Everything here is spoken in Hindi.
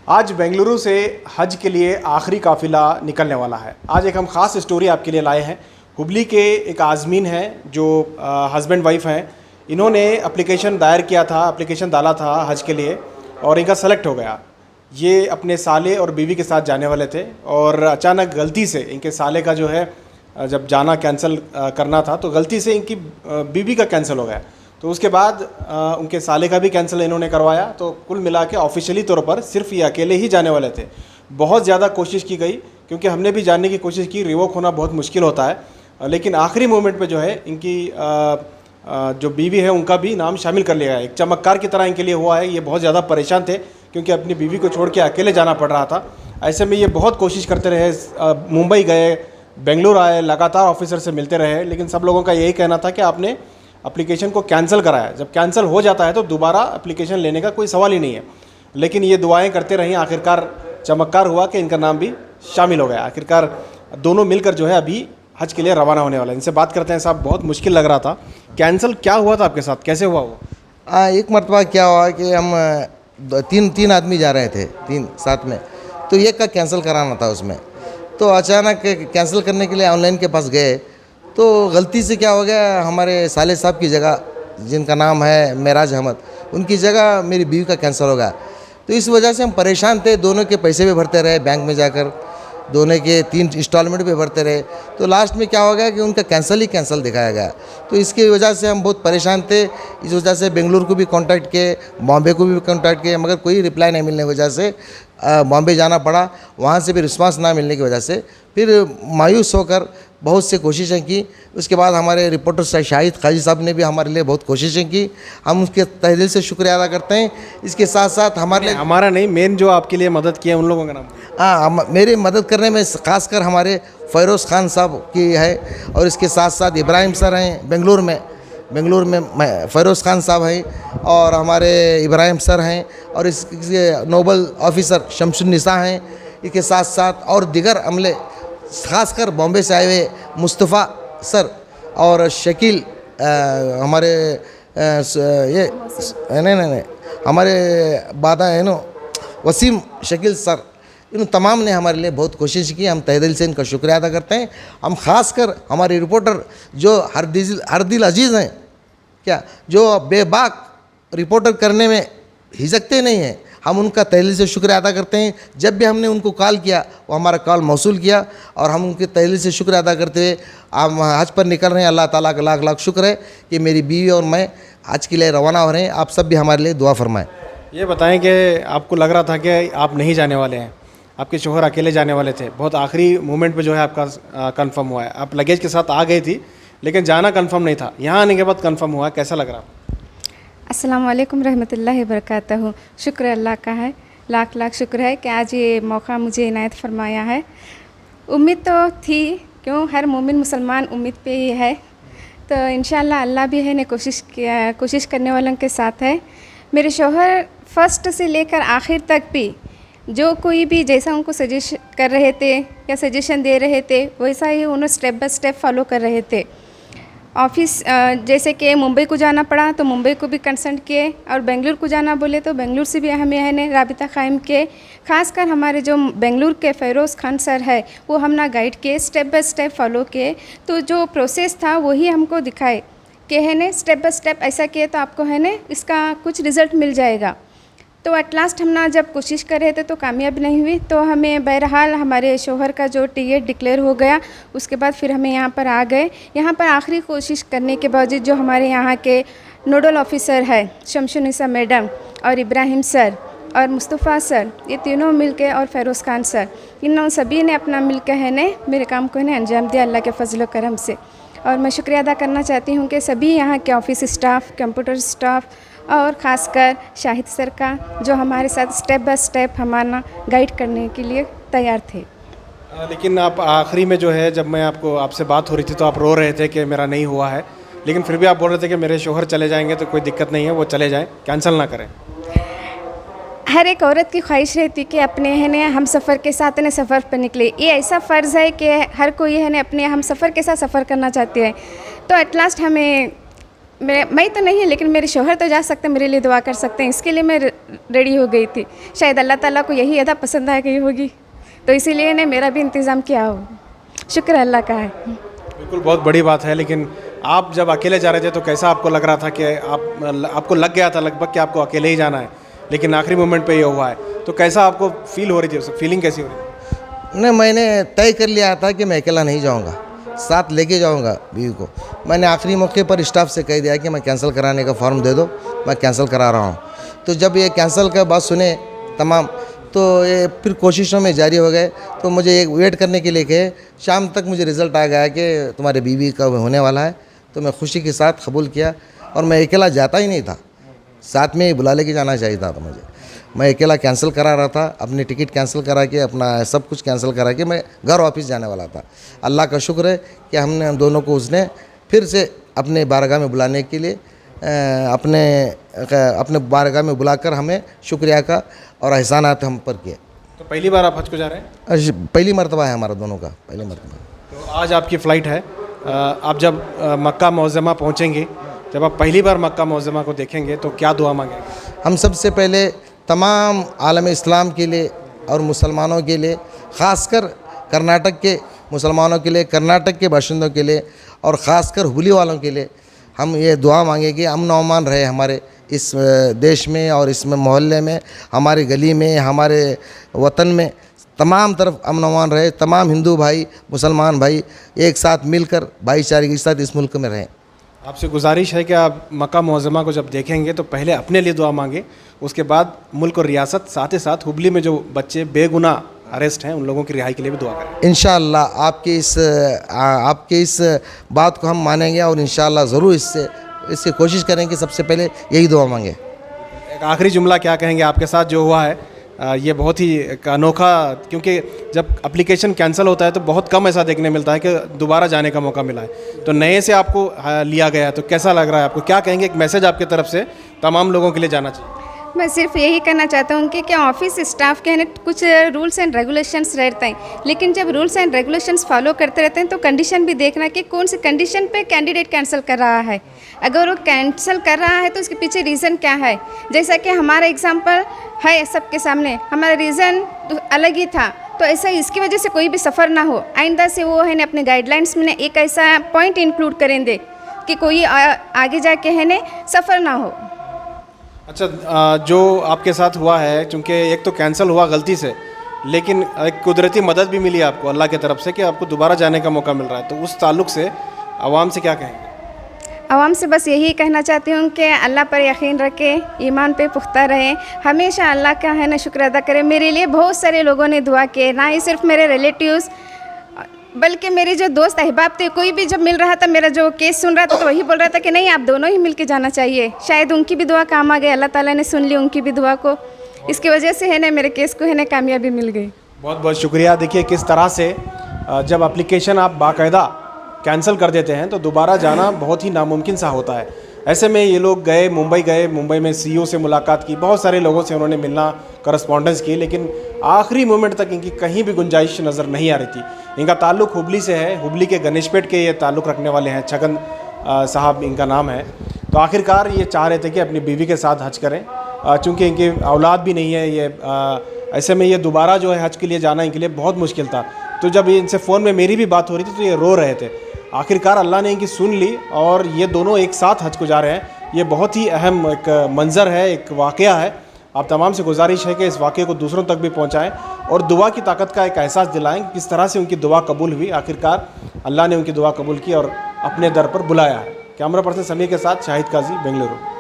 आज बेंगलुरु से हज के लिए आखिरी काफ़िला निकलने वाला है। आज एक हम ख़ास स्टोरी आपके लिए लाए हैं। हुबली के एक आज़मीन हैं जो हस्बैंड वाइफ हैं। इन्होंने एप्लीकेशन दायर किया था, एप्लीकेशन डाला था हज के लिए और इनका सेलेक्ट हो गया। ये अपने साले और बीवी के साथ जाने वाले थे और अचानक गलती से इनके साले का जो है जब जाना कैंसिल करना था तो गलती से इनकी बीवी का कैंसिल हो गया। तो उसके बाद उनके साले का भी कैंसिल इन्होंने करवाया। तो कुल मिला के ऑफिशियली तौर पर सिर्फ ये अकेले ही जाने वाले थे। बहुत ज़्यादा कोशिश की गई क्योंकि हमने भी जानने की कोशिश की, रिवोक होना बहुत मुश्किल होता है, लेकिन आखिरी मोमेंट पे जो है इनकी जो बीवी है उनका भी नाम शामिल कर लिया गया। एक चमत्कार की तरह इनके लिए हुआ है। ये बहुत ज़्यादा परेशान थे क्योंकि अपनी बीवी को छोड़ के अकेले जाना पड़ रहा था। ऐसे में ये बहुत कोशिश करते रहे, मुंबई गए, बेंगलुरु आए, लगातार ऑफिसर से मिलते रहे, लेकिन सब लोगों का यही कहना था कि आपने एप्लीकेशन को कैंसिल कराया। जब कैंसिल हो जाता है तो दोबारा एप्लीकेशन लेने का कोई सवाल ही नहीं है। लेकिन ये दुआएं करते रहीं, आखिरकार चमत्कार हुआ कि इनका नाम भी शामिल हो गया। आखिरकार दोनों मिलकर जो है अभी हज के लिए रवाना होने वाला है। इनसे बात करते हैं। साहब, बहुत मुश्किल लग रहा था, कैंसिल क्या हुआ था आपके साथ, कैसे हुआ वो? एक मरतबा क्या हुआ कि हम तीन आदमी जा रहे थे, तीन साथ में, तो एक का कैंसिल कराना था उसमें। तो अचानक कैंसिल करने के लिए ऑनलाइन के पास गए तो गलती से क्या हो गया, हमारे साले साहब की जगह, जिनका नाम है मेराज अहमद, उनकी जगह मेरी बीवी का कैंसिल हो गया। तो इस वजह से हम परेशान थे। दोनों के पैसे भी भरते रहे बैंक में जाकर, दोनों के 3 इंस्टॉलमेंट भी भरते रहे। तो लास्ट में क्या हो गया कि उनका कैंसिल दिखाया गया। तो इसकी वजह से हम बहुत परेशान थे। इस वजह से बेंगलुरु को भी कांटेक्ट किए, बॉम्बे को भी कांटेक्ट किए, मगर कोई रिप्लाई नहीं मिलने की वजह से बॉम्बे जाना पड़ा। वहाँ से भी रिस्पांस ना मिलने की वजह से फिर मायूस होकर बहुत से कोशिशें की। उसके बाद हमारे रिपोर्टर शाहिद काजी साहब ने भी हमारे लिए बहुत कोशिशें की। हम उसके तहे दिल से शुक्रिया अदा करते हैं। इसके साथ साथ हमारा नहीं, मेन जो आपके लिए मदद किया उन लोगों का नाम? हाँ, मेरी मदद करने में खासकर हमारे फ़ैरोज़ खान साहब की है, और इसके साथ साथ इब्राहिम सर हैं बेंगलुरु में फ़ैरोज़ खान साहब हैं, और हमारे इब्राहिम सर हैं, और इसके नोबल ऑफिसर शमसुन्निसा हैं। इसके साथ साथ और दिगर अमले, ख़ासकर बॉम्बे से आए हुए मुस्तफ़ा सर और शकील, हमारे ये नहीं हमारे बादा है नो वसीम शकील सर, इन तमाम ने हमारे लिए बहुत कोशिश की। हम तहे दिल से इनका शुक्रिया अदा करते हैं। हम ख़ासकर हमारे रिपोर्टर जो हर दिल अजीज़ हैं, क्या जो बेबाक रिपोर्टर करने में हिचकते नहीं हैं, हम उनका तहे दिल से शुक्रिया अदा करते हैं। जब भी हमने उनको कॉल किया वो हमारा कॉल मौसूल किया, और हम उनके तहे दिल से शुक्रिया अदा करते हुए हम हज पर निकल रहे हैं। अल्लाह ताला का लाख लाख शुक्र है कि मेरी बीवी और मैं हज के लिए रवाना हो रहे हैं। आप सब भी हमारे लिए दुआ फरमाएं। ये बताएं कि आपको लग रहा था कि आप नहीं जाने वाले हैं, आपके शोहर अकेले जाने वाले थे, बहुत आखिरी मोमेंट पे जो है आपका कंफर्म हुआ है। आप लगेज के साथ आ गई थी लेकिन जाना कंफर्म नहीं था, यहाँ आने के बाद कंफर्म हुआ, कैसा लग रहा? अस्सलाम वालेकुम रहमतुल्लाहि बरकातहू। शुक्र अल्लाह का है, लाख लाख शुक्र है कि आज ये मौका मुझे इनायत फरमाया है। उम्मीद तो थी, क्यों, हर मोमिन मुसलमान उम्मीद पे ही है। तो इंशाअल्लाह अल्लाह भी है ने कोशिश करने वालों के साथ है। मेरे शौहर फर्स्ट से लेकर आखिर तक भी जो कोई भी जैसा उनको सजेशन कर रहे थे या सजेशन दे रहे थे वैसा ही उन्होंने स्टेप बाय स्टेप फॉलो कर रहे थे। ऑफिस जैसे कि मुंबई को जाना पड़ा तो मुंबई को भी कंसल्ट किए, और बेंगलुरु को जाना बोले तो बेंगलुरु से भी हमें है ने राबिता कायम किए। खासकर हमारे जो बेंगलुरु के फ़ैरोज़ खान सर है वो हम ना गाइड किए, स्टेप बाय स्टेप फॉलो किए। तो जो प्रोसेस था वही हमको दिखाए कि है ने स्टेप बाय स्टेप ऐसा किए तो आपको है ने इसका कुछ रिज़ल्ट मिल जाएगा। तो एट लास्ट हम ना जब कोशिश कर रहे थे तो कामयाब नहीं हुई। तो हमें बहरहाल हमारे शोहर का जो टिकट डिक्लेयर हो गया, उसके बाद फिर हमें यहाँ पर आ गए। यहाँ पर आखिरी कोशिश करने के बावजूद जो हमारे यहाँ के नोडल ऑफिसर है शमसुन्निसा मैडम और इब्राहिम सर और मुस्तफ़ा सर, ये तीनों मिलके, और फ़ैरोज़ खान सर, इन सभी ने अपना मिलकर है ने मेरे काम को है अंजाम दिया अल्लाह के फजल करम से। और मैं शुक्रिया अदा करना चाहती हूँ कि सभी यहाँ के ऑफिस स्टाफ, कंप्यूटर स्टाफ, और ख़ासकर शाहिद सर का जो हमारे साथ स्टेप बाय स्टेप हमारा गाइड करने के लिए तैयार थे। लेकिन आप आखिरी में जो है, जब मैं आपसे बात हो रही थी तो आप रो रहे थे कि मेरा नहीं हुआ है, लेकिन फिर भी आप बोल रहे थे कि मेरे शोहर चले जाएंगे तो कोई दिक्कत नहीं है, वो चले जाएं, कैंसिल ना करें। हर एक औरत की ख्वाहिश रहती कि अपने है ने हम सफ़र के साथ ने सफ़र पर निकले। ये ऐसा फ़र्ज़ है कि हर कोई है ने अपने हम सफ़र के साथ सफ़र करना चाहते हैं। तो एट लास्ट हमें मैं तो नहीं है, लेकिन मेरे शौहर तो जा सकते हैं, मेरे लिए दुआ कर सकते हैं। इसके लिए मैं रेडी हो गई थी। शायद अल्लाह ताला को यही अदा पसंद आ गई होगी, तो इसीलिए ने मेरा भी इंतज़ाम किया हो। शुक्र अल्लाह का है। बिल्कुल, बहुत बड़ी बात है। लेकिन आप जब अकेले जा रहे थे तो कैसा आपको लग रहा था कि आपको लग गया था लगभग कि आपको अकेले ही जाना है, लेकिन आखिरी मोमेंट पे ये हुआ है, तो कैसा आपको फील हो रही थी, फीलिंग कैसी हो रही थी? नहीं, मैंने तय कर लिया था कि मैं अकेला नहीं जाऊंगा, साथ लेके जाऊंगा बीवी को। मैंने आखिरी मौके पर स्टाफ से कह दिया कि मैं कैंसिल कराने का फॉर्म दे दो, मैं कैंसिल करा रहा हूँ। तो जब ये कैंसिल का बात सुने तमाम, तो ये फिर कोशिशों में जारी हो गए। तो मुझे एक वेट करने के लिए कहे, शाम तक मुझे रिज़ल्ट आ गया कि तुम्हारे बीवी का होने वाला है। तो मैं खुशी के साथ कबूल किया, और मैं अकेला जाता ही नहीं था, साथ में बुला लेके जाना चाहिए था। तो मैं अकेला कैंसिल करा रहा था, अपनी टिकट कैंसिल करा के, अपना सब कुछ कैंसिल करा के मैं घर वापस जाने वाला था। अल्लाह का शुक्र है कि हमने हम दोनों को उसने फिर से अपने बारगाह में बुलाने के लिए अपने बारगाह में बुलाकर हमें शुक्रिया का और एहसानात हम पर किए। तो पहली बार आप हज को जा रहे हैं? पहली मरतबा है हमारा दोनों का, पहली मरतबा। तो आज आपकी फ़्लाइट है। आप जब मक्का मुअज़्ज़मा पहुँचेंगे, जब आप पहली बार मक्का मुअज़्ज़मा को देखेंगे तो क्या दुआ मांगेंगे? हम सबसे पहले तमाम आलम इस्लाम के लिए और मुसलमानों के लिए, ख़ासकर कर्नाटक के मुसलमानों के लिए, कर्नाटक के बाशिंदों के लिए और ख़ासकर हुबली वालों के लिए हम ये दुआ मांगे कि अमन और अमान रहे हमारे इस देश में और इसमें मोहल्ले में, हमारी गली में, हमारे वतन में, तमाम तरफ अमन और अमान रहे। तमाम हिंदू भाई, मुसलमान भाई एक साथ मिलकर भाईचारे के साथ इस मुल्क में रहें। आपसे गुजारिश है कि आप मक्का मुअज़्ज़मा को जब देखेंगे तो पहले अपने लिए दुआ मांगे, उसके बाद मुल्क और रियासत, साथ ही साथ हुबली में जो बच्चे बेगुनाह अरेस्ट हैं उन लोगों की रिहाई के लिए भी दुआ करें। इंशाअल्लाह आपके इस बात को हम मानेंगे और इंशाअल्लाह ज़रूर इससे कोशिश करें कि सबसे पहले यही दुआ मांगे। एक आखिरी जुमला क्या कहेंगे? आपके साथ जो हुआ है ये बहुत ही एक अनोखा, क्योंकि जब एप्लीकेशन कैंसिल होता है तो बहुत कम ऐसा देखने मिलता है कि दोबारा जाने का मौका मिला है, तो नए से आपको लिया गया, तो कैसा लग रहा है आपको? क्या कहेंगे? एक मैसेज आपकी तरफ से तमाम लोगों के लिए जाना चाहिए। मैं सिर्फ यही कहना चाहता हूँ कि क्या ऑफिस स्टाफ के हैं कुछ रूल्स एंड रेगुलेशंस रहते हैं, लेकिन जब रूल्स एंड रेगुलेशंस फॉलो करते रहते हैं तो कंडीशन भी देखना कि कौन सी कंडीशन पे कैंडिडेट कैंसिल कर रहा है। अगर वो कैंसिल कर रहा है तो उसके पीछे रीज़न क्या है। जैसा कि हमारा एग्जांपल है सबके सामने, हमारा रीज़न तो अलग ही था, तो ऐसा इसकी वजह से कोई भी सफ़र ना हो। आइंदा से वो है ना अपने गाइडलाइंस में एक ऐसा पॉइंट इंक्लूड करेंगे कि कोई आगे जाके है ना सफ़र ना हो। अच्छा, जो आपके साथ हुआ है, चूँकि एक तो कैंसिल हुआ गलती से, लेकिन एक कुदरती मदद भी मिली आपको अल्लाह की तरफ से कि आपको दोबारा जाने का मौका मिल रहा है, तो उस ताल्लुक़ से आवाम से क्या कहेंगे? आवाम से बस यही कहना चाहती हूँ कि अल्लाह पर यकीन रखें, ईमान पे पुख्ता रहें, हमेशा अल्लाह का है ना शुक्र अदा करें। मेरे लिए बहुत सारे लोगों ने दुआ किए, ना ही सिर्फ मेरे रिलेटिव्स बल्कि मेरे जो दोस्त अहबाब थे, कोई भी जब मिल रहा था, मेरा जो केस सुन रहा था तो वही बोल रहा था कि नहीं आप दोनों ही मिल के जाना चाहिए। शायद उनकी भी दुआ काम आ गई, अल्लाह ताला ने सुन ली उनकी भी दुआ को, इसकी वजह से है ना मेरे केस को है ना कामयाबी मिल गई। बहुत बहुत शुक्रिया। देखिए किस तरह से जब एप्लीकेशन आप बाकायदा कैंसिल कर देते हैं तो दोबारा जाना बहुत ही नामुमकिन सा होता है। ऐसे में ये लोग गए, मुंबई में सीईओ से मुलाकात की, बहुत सारे लोगों से उन्होंने मिलना, करस्पॉन्डेंस की, लेकिन आखिरी मोमेंट तक इनकी कहीं भी गुंजाइश नज़र नहीं आ रही थी। इनका ताल्लुक़ हुबली से है, हुबली के गणेशपेट के ये ताल्लुक़ रखने वाले हैं, छगन साहब इनका नाम है। तो आखिरकार ये चाह रहे थे कि अपनी बीवी के साथ हज करें, चूँकि इनकी औलाद भी नहीं है। ये ऐसे में ये दोबारा जो है हज के लिए जाना इनके लिए बहुत मुश्किल था। तो जब इनसे फ़ोन में मेरी भी बात हो रही थी तो ये रो रहे थे। आखिरकार अल्लाह ने इनकी सुन ली और ये दोनों एक साथ हज को जा रहे हैं। ये बहुत ही अहम एक मंज़र है, एक वाक़या है। आप तमाम से गुजारिश है कि इस वाक़े को दूसरों तक भी पहुंचाएं और दुआ की ताकत का एक एहसास दिलाएं। किस तरह से उनकी दुआ कबूल हुई, आखिरकार अल्लाह ने उनकी दुआ कबूल की और अपने दर पर बुलाया है। कैमरा पर्सन समीर के साथ शाहिद काजी, बेंगलुरु।